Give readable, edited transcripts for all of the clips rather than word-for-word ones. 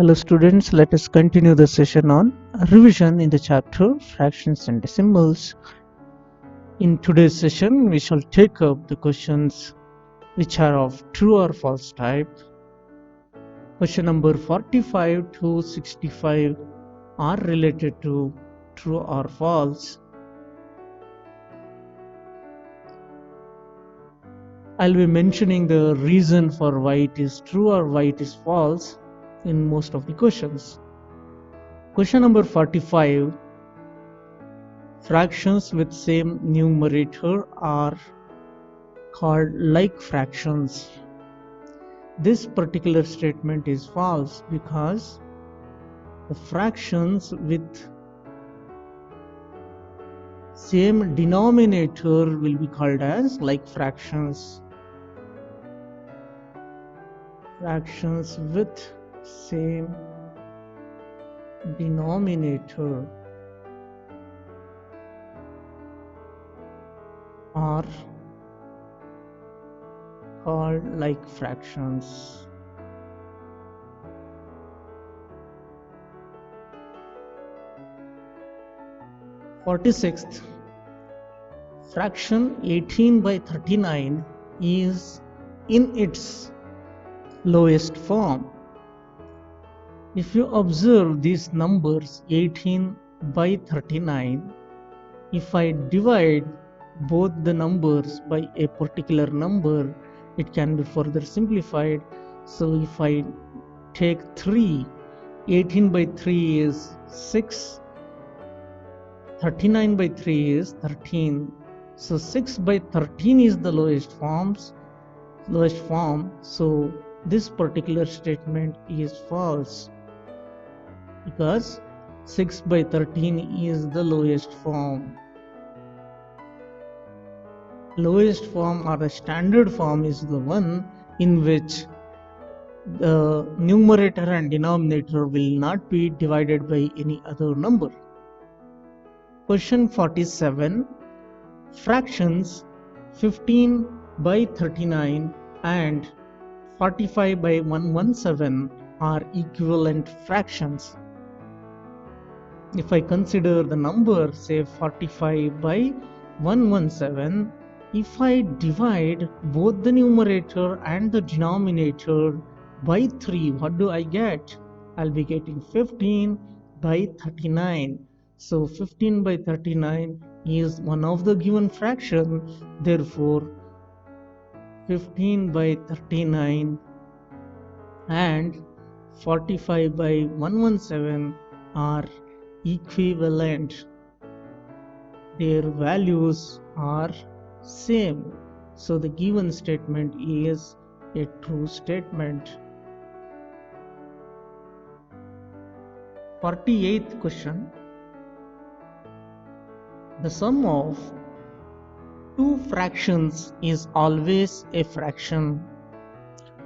Hello students, let us continue the session on revision in the chapter fractions and decimals. In today's session, we shall take up the questions which are of true or false type. Question number 45 to 65 are related to true or false. I'll be mentioning the reason for why it is true or why it is false in most of the questions. Question number 45. Fractions with same numerator are called like fractions. This particular statement is false because the fractions with same denominator will be called as like fractions. Fractions with same denominator are called like fractions. Forty-sixth, fraction 18 by 39 is in its lowest form. If you observe these numbers 18 by 39, if I divide both the numbers by a particular number, it can be further simplified. So if I take 3, 18 by 3 is 6, 39 by 3 is 13. So 6 by 13 is the lowest form. So this particular statement is false because 6 by 13 is the lowest form. Lowest form or the standard form is the one in which the numerator and denominator will not be divided by any other number. Question 47. Fractions 15 by 39 and 45 by 117 are equivalent fractions. If I consider the number, say 45 by 117, if I divide both the numerator and the denominator by 3, what do I get? I'll be getting 15 by 39. So 15 by 39 is one of the given fraction. Therefore, 15 by 39 and 45 by 117 are equivalent. Their values are same. So the given statement is a true statement. 48th question. The sum of two fractions is always a fraction.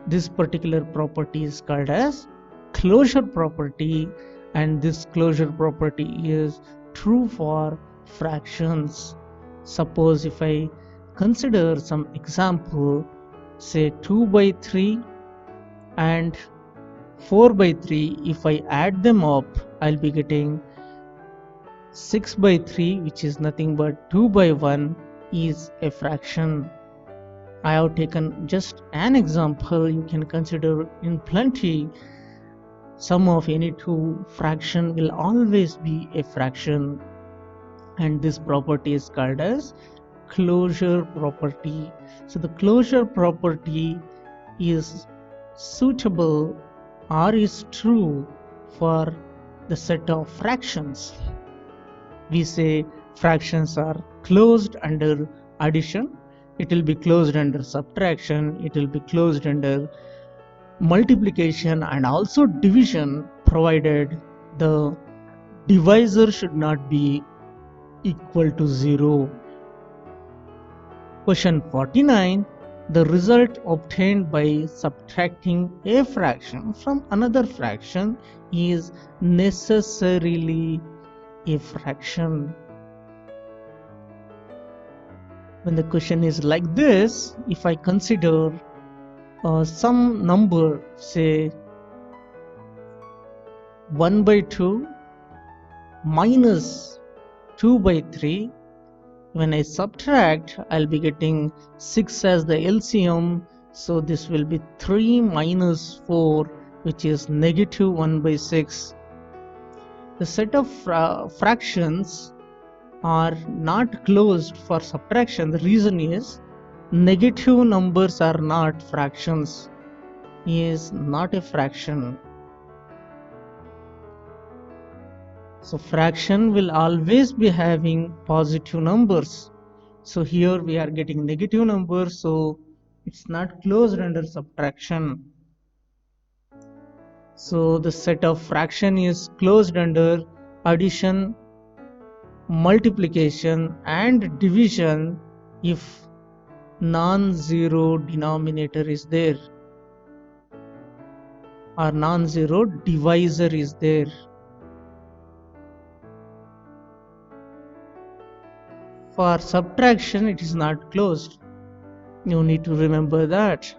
This particular property is called as closure property, and this closure property is true for fractions. Suppose if I consider some example, say 2 by 3 and 4 by 3, if I add them up, I'll be getting 6 by 3, which is nothing but 2 by 1 is a fraction. I have taken just an example. You can consider in plenty. Sum of any two fraction will always be a fraction, and this property is called as closure property. So the closure property is suitable or is true for the set of fractions. We say fractions are closed under addition, it will be closed under subtraction, it will be closed under multiplication and also division, provided the divisor should not be equal to 0. Question 49. The result obtained by subtracting a fraction from another fraction is necessarily a fraction. When the question is like this, if I consider some number, say 1 by 2 minus 2 by 3. When I subtract, I'll be getting 6 as the LCM. So this will be 3 minus 4, which is negative 1 by 6. The set of fractions are not closed for subtraction. The reason is negative numbers are not fractions. Is not a fraction. So fraction will always be having positive numbers. So here we are getting negative numbers, so it's not closed under subtraction. So the set of fraction is closed under addition, multiplication and division if non-zero denominator is there or non-zero divisor is there. For subtraction, it is not closed. You need to remember that.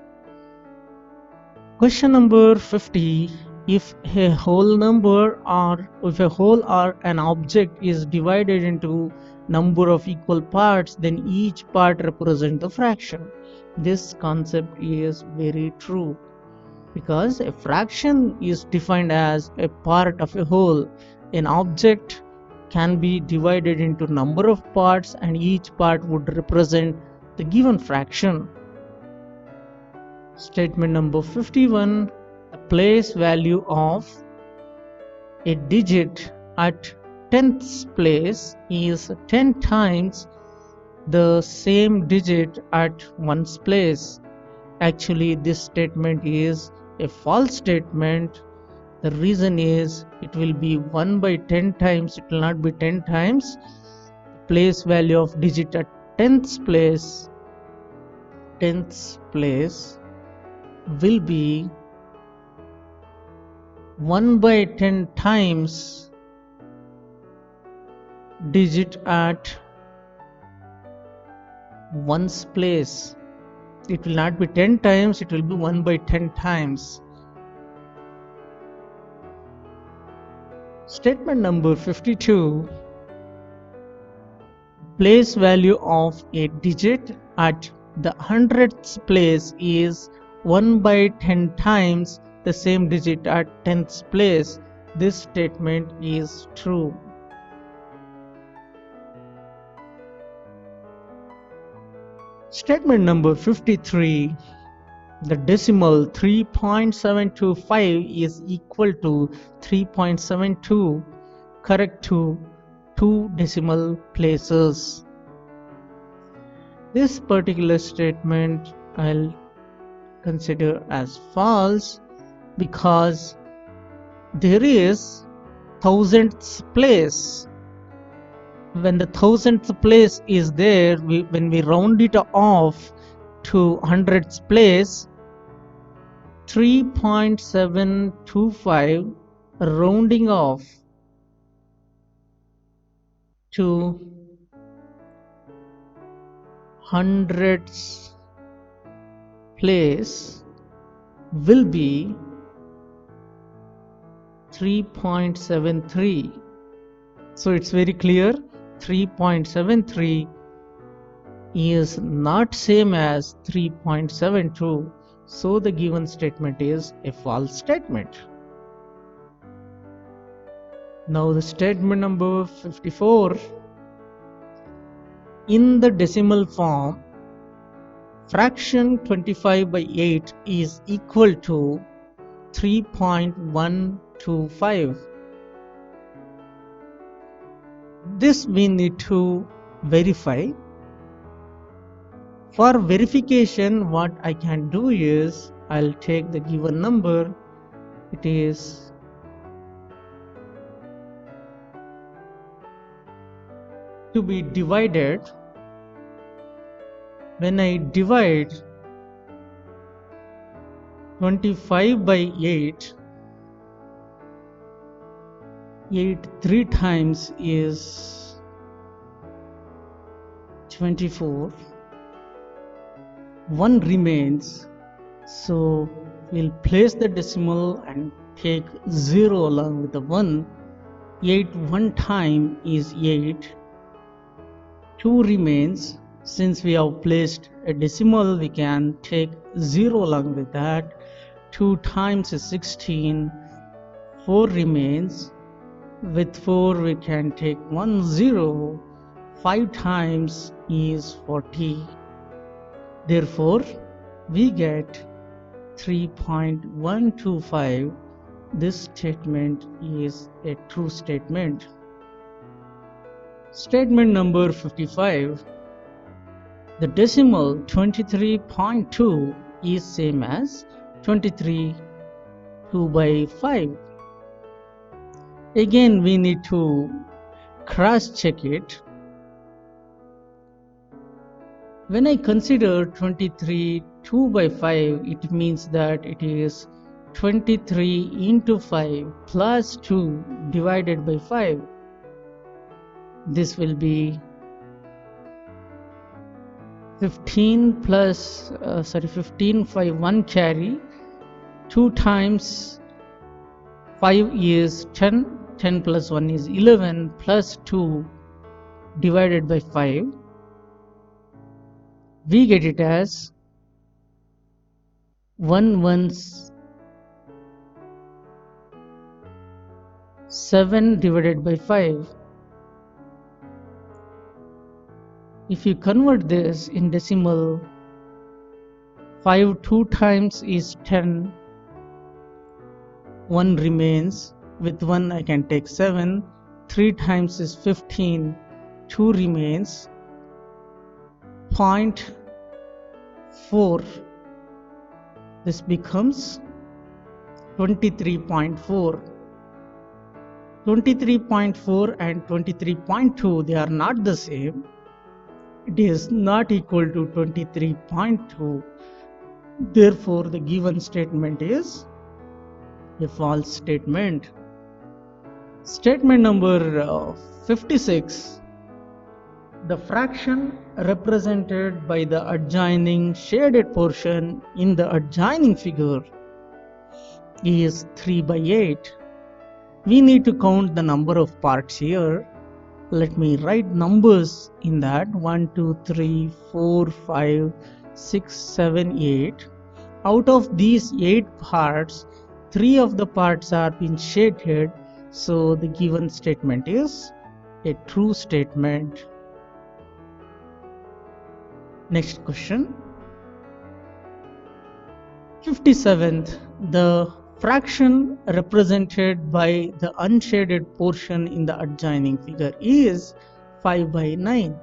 Question number 50. If a whole number or if a whole or an object is divided into number of equal parts, then each part represents the fraction. This concept is very true because a fraction is defined as a part of a whole. An object can be divided into number of parts and each part would represent the given fraction. Statement number 51. The place value of a digit at 10th place is 10 times the same digit at 1's place. Actually, this statement is a false statement. The reason is it will be 1 by 10 times, it will not be 10 times. Place value of digit at 10th place will be 1 by 10 times digit at 1's place. It will not be 10 times, it will be 1 by 10 times. Statement number 52. Place value of a digit at the 100th place is 1 by 10 times the same digit at 10th place. This statement is true. Statement number 53. The decimal 3.725 is equal to 3.72, correct to 2 decimal places. This particular statement I'll consider as false because there is 1000th place. When the 1000th place is there, when we round it off to 100th place, 3.725 rounding off to 100th place will be 3.73. So it's very clear, 3.73 is not same as 3.72. So the given statement is a false statement. Now the statement number 54. In the decimal form, fraction 25 by 8 is equal to 3.125. This we need to verify. For verification, what I can do is I'll take the given number. It is to be divided. When I divide 25 by 8 3 times is 24. 1 remains, so we'll place the decimal and take 0 along with the 1. 8 one time is 8. 2 remains. Since we have placed a decimal, we can take 0 along with that. 2 times is 16. 4 remains. With 4 we can take 1 0. 5 times is 40. Therefore, we get 3.125. This statement is a true statement. Statement number 55. The decimal 23.2 is same as 23 2 by 5. Again, we need to cross check it. When I consider 23 2 by 5, it means that it is 23 into 5 plus 2 divided by 5. This will be 15 5 1 carry. 2 times 5 is 10. 10 plus 1 is 11 plus 2 divided by 5. We get it as 117 divided by 5. If you convert this in decimal, 5 2 times is 10. 1 remains. With 1 I can take 7. 3 times is 15. 2 remains. 0.4. This becomes 23.4. 23.4 and 23.2, they are not the same. It is not equal to 23.2. Therefore, the given statement is a false statement. Statement number 56. The fraction represented by the adjoining shaded portion in the adjoining figure is 3 by 8. We need to count the number of parts here. Let me write numbers in that. 1, 2, 3, 4, 5, 6, 7, 8. Out of these 8 parts, 3 of the parts are being shaded. So the given statement is a true statement. Next question. 57th. The fraction represented by the unshaded portion in the adjoining figure is 5 by 9.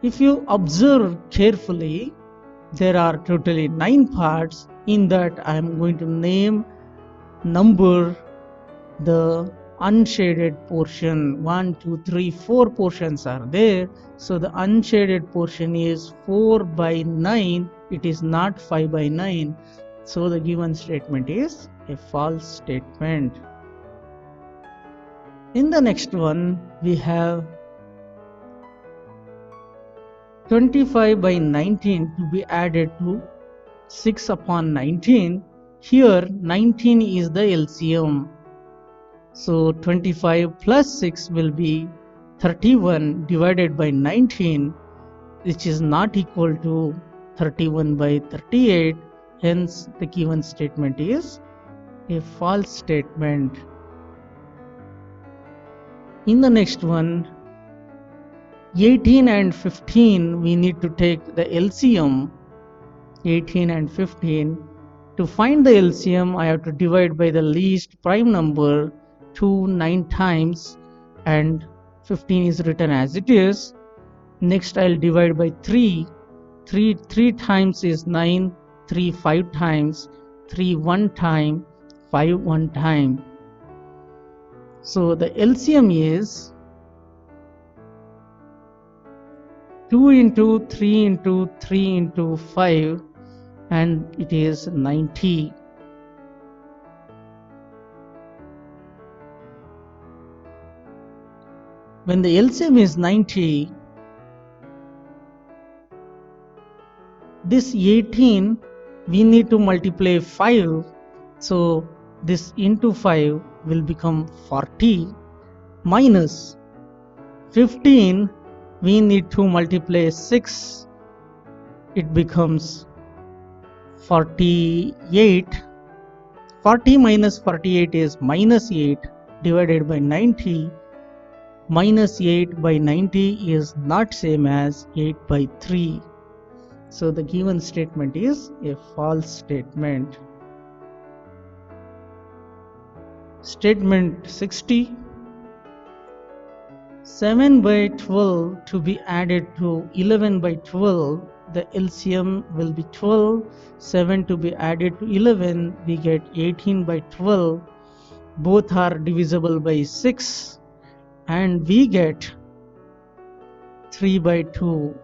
If you observe carefully, there are totally 9 parts. In that, I am going to number the unshaded portion. 1, 2, 3, 4 portions are there. So the unshaded portion is 4 by 9. It is not 5 by 9. So the given statement is a false statement. In the next one, we have 25 by 19 to be added to 6 upon 19. Here 19 is the LCM. So 25 plus 6 will be 31 divided by 19, which is not equal to 31 by 38. Hence, the given statement is a false statement. In the next one, 18 and 15, we need to take the LCM. 18 and 15. To find the LCM, I have to divide by the least prime number 9 times, and 15 is written as it is. Next, I'll divide by 3. 3 times is 9. 3 5 times. 3 1 time. 5 1 time. So the LCM is 2 into 3 into 3 into 5, and it is 90. When the LCM is 90, this 18 we need to multiply 5. So this into 5 will become 40 minus 15. We need to multiply 6. It becomes 48. 40 minus 48 is minus 8 divided by 90. Minus 8 by 90 is not same as 8 by 3. So the given statement is a false statement. Statement 60. 7 by 12 to be added to 11 by 12. The LCM will be 12. 7 to be added to 11. We get 18 by 12. Both are divisible by 6. And we get 3 by 2.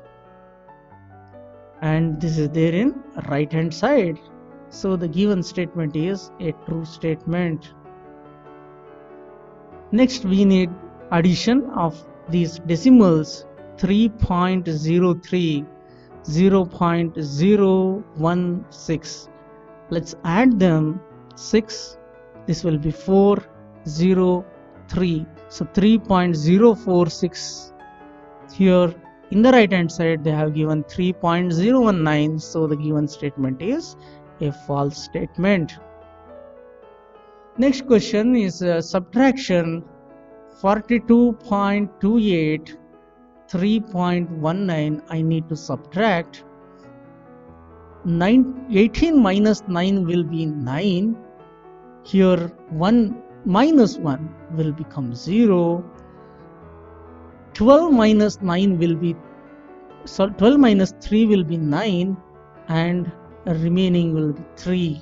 And this is there in right hand side. So the given statement is a true statement. Next we need addition of these decimals. 3.03, 0.016. Let's add them. 6. This will be 4, 0, 3. So 3.046. Here in the right hand side they have given 3.019. So the given statement is a false statement. Next question is subtraction. 42.28, 3.19. I need to subtract. 18 minus 9 will be 9. Here 1 minus 1 will become 0. 12 minus 9 will be, so 12 minus 3 will be 9, and remaining will be 3.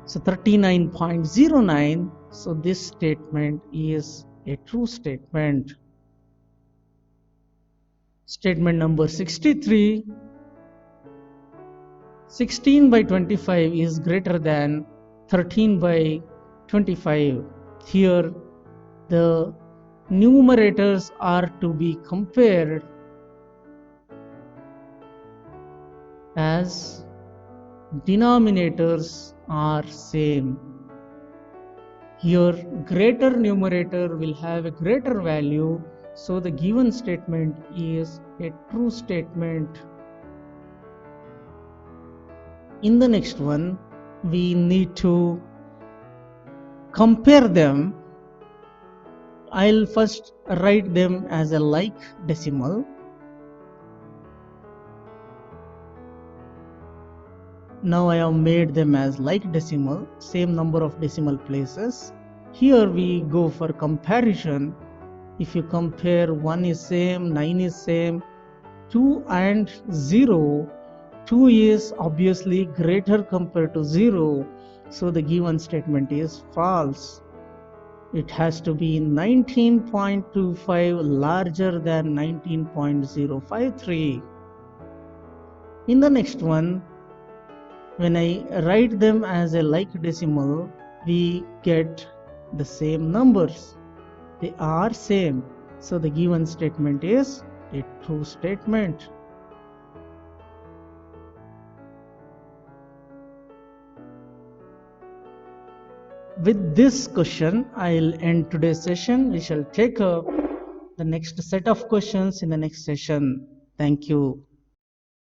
So 39.09. So this statement is a true statement. Statement number 63. 16 by 25 is greater than 13 by 25. Here the numerators are to be compared as denominators are same. Here greater numerator will have a greater value, so the given statement is a true statement. In the next one, we need to compare them. I'll first write them as a like decimal. Now I have made them as like decimal, same number of decimal places. Here we go for comparison. If you compare 1 is same, 9 is same, 2 and 0, 2 is obviously greater compared to 0. So the given statement is false. It has to be 19.25 larger than 19.053. In the next one, when I write them as a like decimal, we get the same numbers. They are same. So the given statement is a true statement. With this question, I'll end today's session. We shall take up the next set of questions in the next session. Thank you.